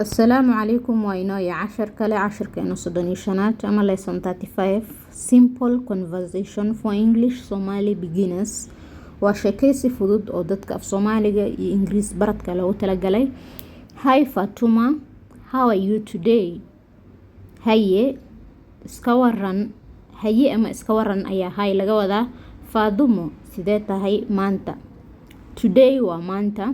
السلام عليكم وإناي عشر كلا عشر كأنه صدني شنات أما lesson 35 simple conversation for English Somali beginners وشكيسي فدود أو دادك في Somaliga iyo English baradka lagu talagalay. Hi Fatuma, how are you today? Haye iska waran, haye ama iska waran ayaa hay laga wadaa. Faadumo sidee tahay maanta? Today waa maanta.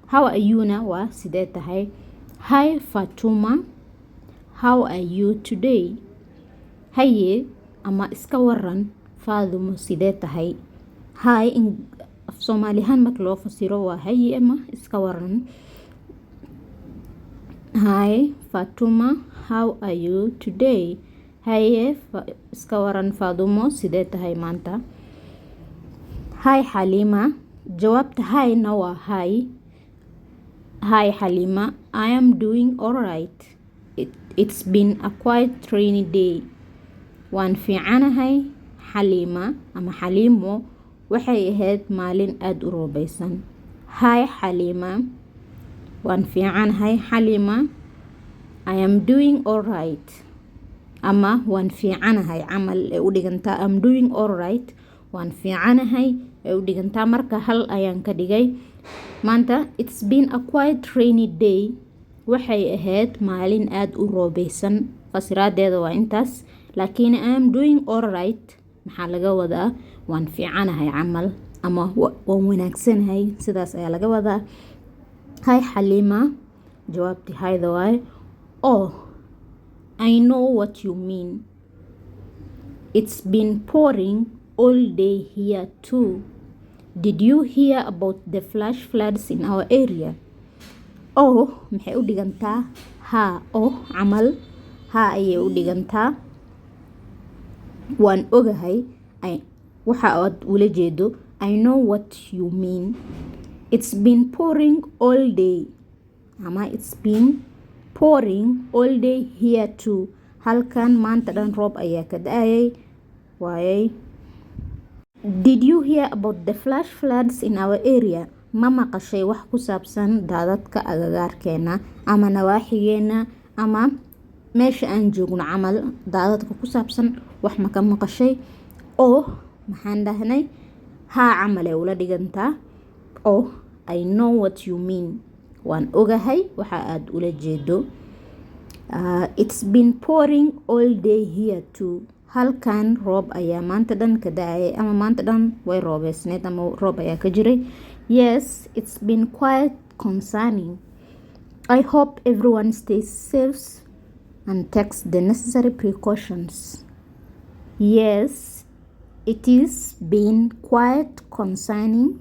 How are you na waa sidee tahay? Hi Fatuma, how are you today? Haye ama iska waran, Faadumo sidee tahay? Hi in af Soomaalihan marka loo fasiro waa haye ama iska waran. Hi Fatuma, how are you today? Haye iska waran, Faadumo sidee tahay maanta? Hi Halima, jawaabta hi na waa hi. Hi Halima, I am doing alright. It's been a quite rainy day. Waan fiicanahay. Halima ama Halimo waxay ahayd maalin aad u roobeysan. Hi Halima, waan fiicanahay. Halima, I am doing alright. Ama waan fiicanahay camal ee u dhigantaa I'm doing alright. Waan fiicanahay ee u dhigantaa marka hal ayaan ka dhigay. Maanta it's been a quite rainy day. Waxay ahayd maalin aad u roobeysan. Fasiraadeeda waa intaas. Laakiin I am doing alright maxaa laga wadaa waan fiicanahay camal ama waan wanaagsanahay, sidaas ayaa laga wadaa. Hi Halima, jawaabti hayda waay. Oh, I know what you mean. It's been pouring all day here too. Did you hear about the flash floods in our area? Oh, maxay u dhigantaa ha. Oh camal ha ayay u dhigantaa. Waan ogahay waxa aad ula jeedo. I know what you mean. It's been pouring all day. Ama it's been pouring all day here too. Halkan maanta dhan roob ayaa ka da'ayay. Waayay. Did you hear about the flash floods in our area? Ma maqashay wax ku saabsan daadadka agagaarkeena ama nawaaxigeena ama meesha aan joogno camal daadadka ku saabsan wax ma ka maqashay? Oh, maxaan dhahnay ha camal ee ula dhigantaa. Oh, I know what you mean. Waan ogahay waxa aad ula jeedo. It's been pouring all day here too. Halkan roob ayaa maanta dhan ka da'ayay ama maanta dhan way roobeysneed ama roob ayaa ka jiray. Yes, it's been quite concerning. I hope everyone stays safe and takes the necessary precautions. Yes, it is been quite concerning.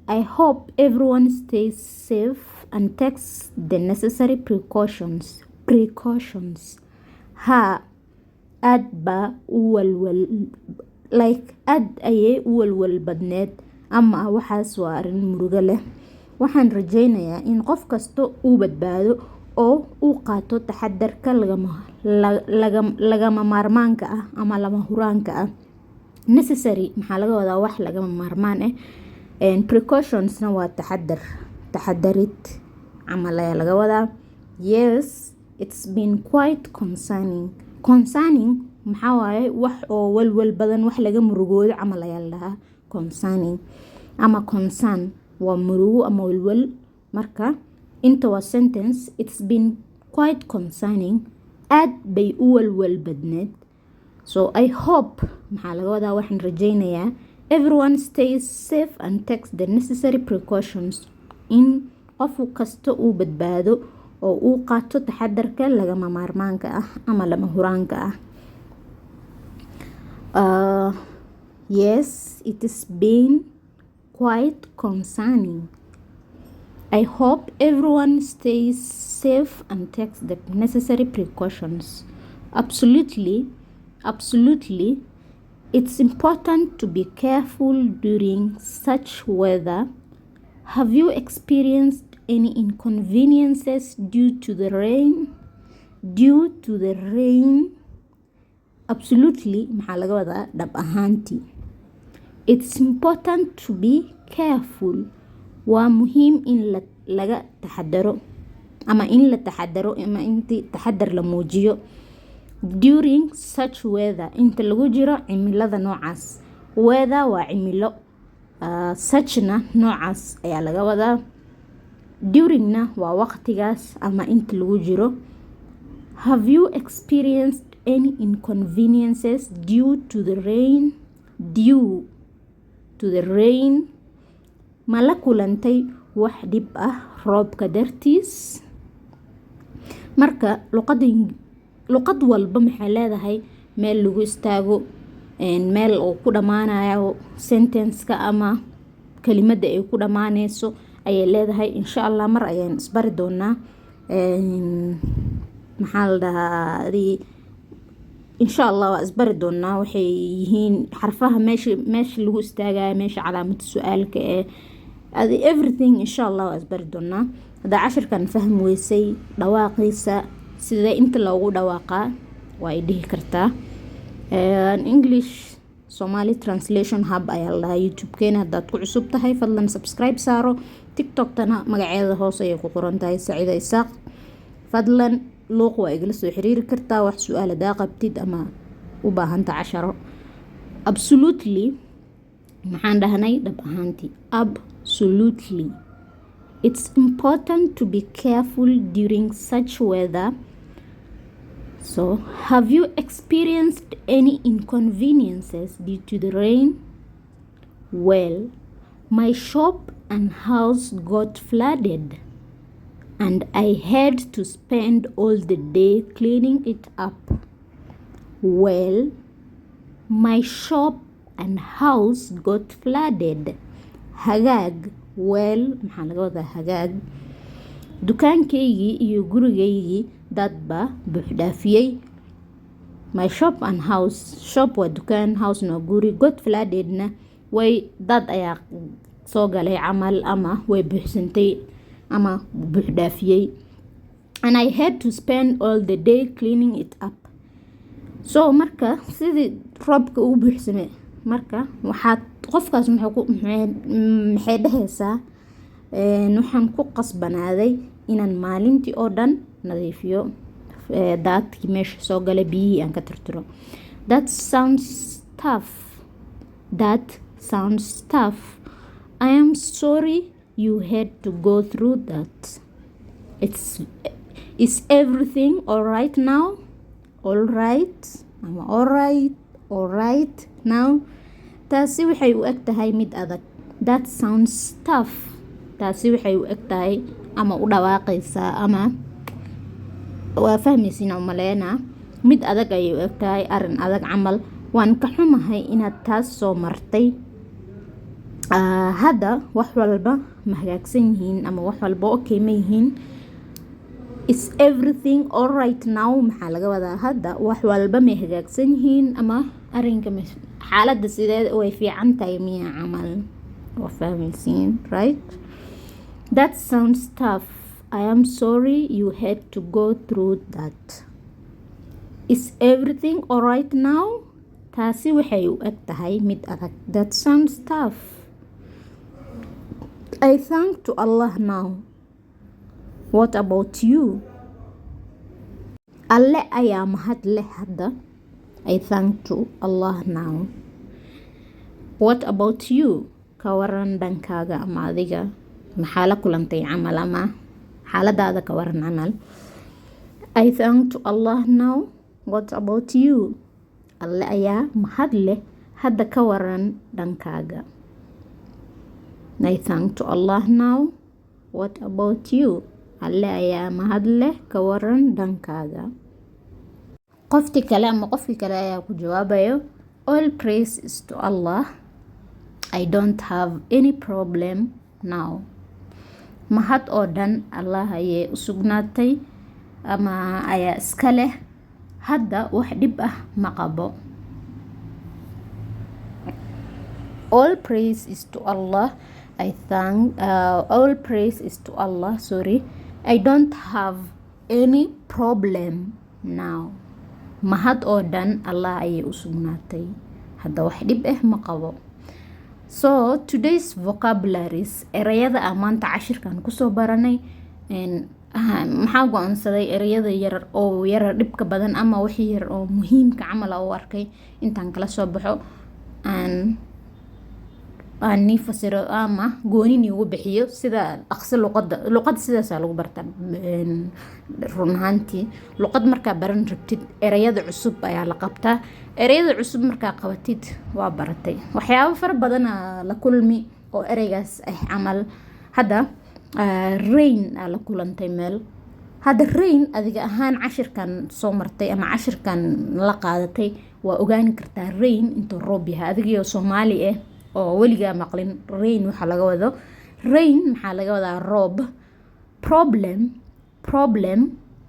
I hope everyone stays safe and takes the necessary precautions. Ha, aad ba u walwal aad ayay u walwal badneed ama waxaas waa arrin murugo leh. Waxaan rajaynayaa in qof kasta uu badbaado oo uu qaato taxadarka lagama maarmaanka ah ama lama huraanka ah. Necessary maxaa laga wadaa wax lagama maarmaan ah. Precautions na waa taxadarid camal ayaa laga wadaa. Yes, it's been quite concerning. Concerning maxaa waaye wax oo walwal badan, wax laga murugoodo camal ayaa la dhahaa concerning. Ama concern waa murugo ama walwal. Marka inta waa sentence it's been quite concerning. Aad bay u walwal badneed. So I hope maxaa laga wadaa waxaan rajaynayaa everyone stays safe and takes the necessary precautions. In qof kasta uu badbaado oo uu qaato taxadarka lagama maarmaanka ah ama lama huraanka ah. Yes, it has been quite concerning. I hope everyone stays safe and takes the necessary precautions. Absolutely. It's important to be careful during such weather. Have you experienced any inconveniences due to the rain? Absolutely maxaa laga wadaa dhab ahaantii. It's important to be careful. Waa muhiim in laga taxadaro ama in la taxadaro ama inti taxadar la muujiyo during such weather inta lagu jiro cimilada noocaas. Weather waa cimilo, suchna noocaas ayaa laga wadaa, duringna waa waqtigaas ama inta lagu jiro. Have you experienced any inconveniences due to the rain? Ma la kulantay wax dhib ah roobka dartiis? Marka luqad walba maxay leedahay meel lagu istaago, meel uu ku dhamaanayo sentence-ka ama kelimada ay ku dhamaanayso ayay leedahay. insha Allah mar ayaan isbari doonaa maxaa la dhahaa insha Allah waa isbari doonaa waxay yihiin xarfaha meesha lagu istaagayo, meesha calaamada su-aalka everything insha Allah waa isbari doonaa. haddaa cashirkan fahm weysay dhawaaqiisa sida inta loogu dhawaaqaa waa ay dhihi kartaa. English Somali Translation Hub ayaa la dhahaa YouTube-keena. haddaad ku cusub tahay fadlan subscribe saaro. TikTok-tana magaceeda hoos ayay ku qoran tahay Saciida Isaaq. fadlan luuq waa igala soo xiriiri kartaa wax su-aal hadaa qabtid ama u baahanta casharo. Absolutely maxaan dhahnay dhab ahaantii, absolutely. It's important to be careful during such weather. So, have you experienced any inconveniences due to the rain? Well, my shop and house got flooded and I had to spend all the day cleaning it up. Well, my shop and house got flooded. Hagaag, well, maxaa laga wadaa hagaag? Dukaankaygii iyo gurigaygii dadba buuxdhaafiyey. My shop and house, shop waa dukaan, house waa guri, got floodedna way dad ayaa soo galay camal ama way buuxsantay ama buuxdhaafiyey. And I had to spend all the day cleaning it up. So marka sidii roobka uu buuxsamay, marka waxaad qofkaas maxay dhahaysaa waxaan ku qasbanaaday inaan maalintii oo dhan nadiifiyo daadkii meesha soo galay, biyihii aan ka tirtiro. That sounds tough. I am sorry you had to go through that. Is everything all right now? All right now. taasi waxay u eg tahay mid adag. That sounds tough. taasi waxay u eg tahay ama u dhawaaqaysaa ama waa fahmaysiin oo maleena mid adag ayay u eg tahay, arin adag camal. waan ka xumahay inaad taas soo martay. hadda wax walba ma hagaagsan yihiin ama wax walba okay ma yihiin. Is everything all right now? maxaa laga wadaa hadda wax walba ma hagaagsan yihiin ama arinka xaaladda sideed way fiican tahay miya camal. waa fahmaysiin, right? That sounds tough. I am sorry you had to go through that. Is everything all right now? taasi waxay u eg tahay mid adag. That sounds tough. I thank to Allah now. What about you? Alle ayaa mahad leh hadda. I thank to Allah now. What about you? ka waran dhankaaga ama adiga maxaa la kulantay camal ama xaaladaada ka waran camal. I thank to Allah now. What about you? Alle ayaa mahad leh hadda ka waran dhankaaga. I thank to Allah now. What about you? Alle ayaa mahad leh ka waran dhankaaga. qofti kale ama qofki kale ayaa ku jawaabayo, all praise is to Allah. I don't have any problem now. mahad oo dhan Allah ayay u sugnaatay ama ayaa iska leh, hadda wax dhib ah ma qabo. All praise is to Allah. All praise is to Allah. I don't have any problem now. mahad oo dhan Allah ayay u sugnaatay, hadda wax dhib ah ma qabo. So today's vocabularies, erayada aan maanta cashirkan kusoo baranay maxaa go-aansaday ereyada yar oo yara dhibka badan ama wixii yar oo muhiimka camal u arkay intaan kala soo baxo aan nii fasiro ama gooni ugu bixiyo sida dhaqso luqada sidaasaa lagu bartaa run ahaantii. luqad markaa baran rabtid ereyada cusub ayaa la qabtaa, ereyada cusub markaa qabatid waa baratay. waxyaabo fara badana la kulmi oo ereygaas camal. hadda rain aa la kulantay meel, hadda rain adiga ahaan cashirkan soo martay ama cashirkan la qaadatay waa ogaani kartaa rain intuu roob yahay adigio Soomaali oo weligaa maqlin rain waxa laga wado. rain maxaa laga wadaa roob. problem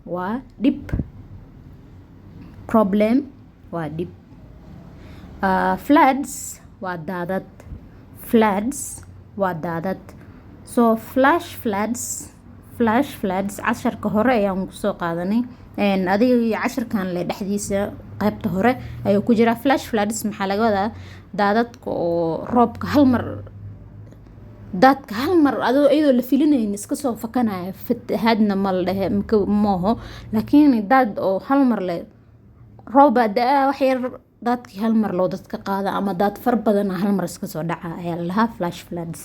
waa dhib, floods waa daadad. so flash floods casharka hore ayaan kusoo qaadanay, adiga iyo casharkan le dhexdiisa qaybta hore ayuu ku jira. flash floods maxaa laga wadaa daadadka oo roobka hal mar iyadoo la filinayn iska soo fakanaya. fatahaadna ma la dhehe mooho, laakiin daad oo hal mar le rooba daa wax yar daadkii hal mar loo dadka qaada ama daad far badan hal mar iska soo dhaca ayaa la lahaa flash floods.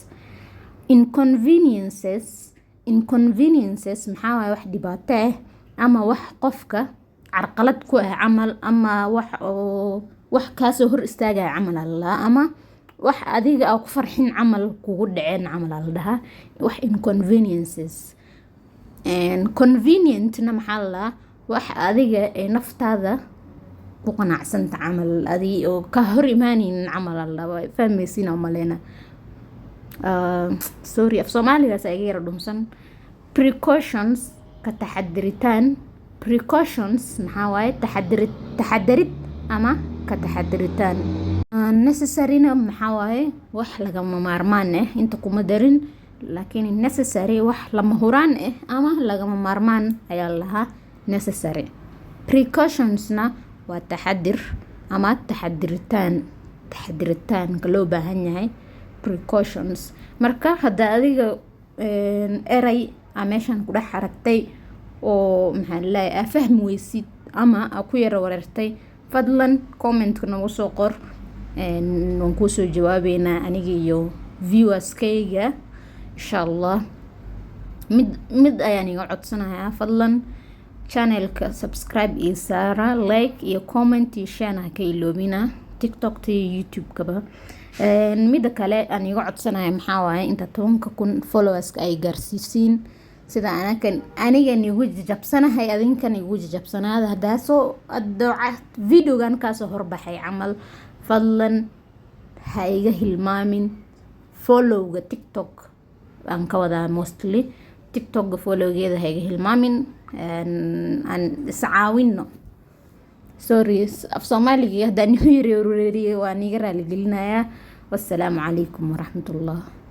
inconveniences maxaa waaye wax dhibaato ama wax qofka carqalad ku camal, ama wax kaasoo hor istaagaya camal alla, ama wax adiga ku farxin camal kugu dhaceen camal la dhahaa wax inconveniences. convenientna maxaa la wax adiga naftaada ku qanacsanta camal adiga oo ka hor imaanaynin camal alla. fahmaysiin oo maleena sorry af Soomaaligaas ay yara dhumsan. precautions ka taxadiritaan. precautions maxaa waaye taxadarid ama ka taxadiritaan. necessaryna maxaa waaye wax lagama maarmaan inta kuma darin, laakiin necessary wax lama huraan ama lagama maarmaan ayaa lahaa necessary. precautionsna waa taxadir ama taxadiritaanka loo baahan yahay precautions. marka hadda adiga erey meeshan ku dhex aragtay oo maxaa laleeyahay fahmi weysid ama ku yara wareertay, fadlan commentka nagu soo qor, waan kuu soo jawaabeynaa aniga iyo viewerskayga insha Allah. mid ayaan iga codsanayaa, fadlan channelka subscribe iyo saara, like iyo comment iyo share ka iloobina, TikTok iyo YouTube kaba. mida kale aan iga codsanaya maxaa waaye inta 10,000 followers ay gaarsiisiin sida aniga nigu jabsanahay adinkan igu jabsanaada hadaaso videogan kaasoo horbaxay camal. fadlan ha iga hilmaamin followga TikTok aan ka wadaa, mostly TikTok followgeeda ha iga hilmaamin, aan iscaawino. sorry af Soomaaliga hadaan yiri waan iga raali gelinayaa. wassalaamu calaykum waraxmatullaah.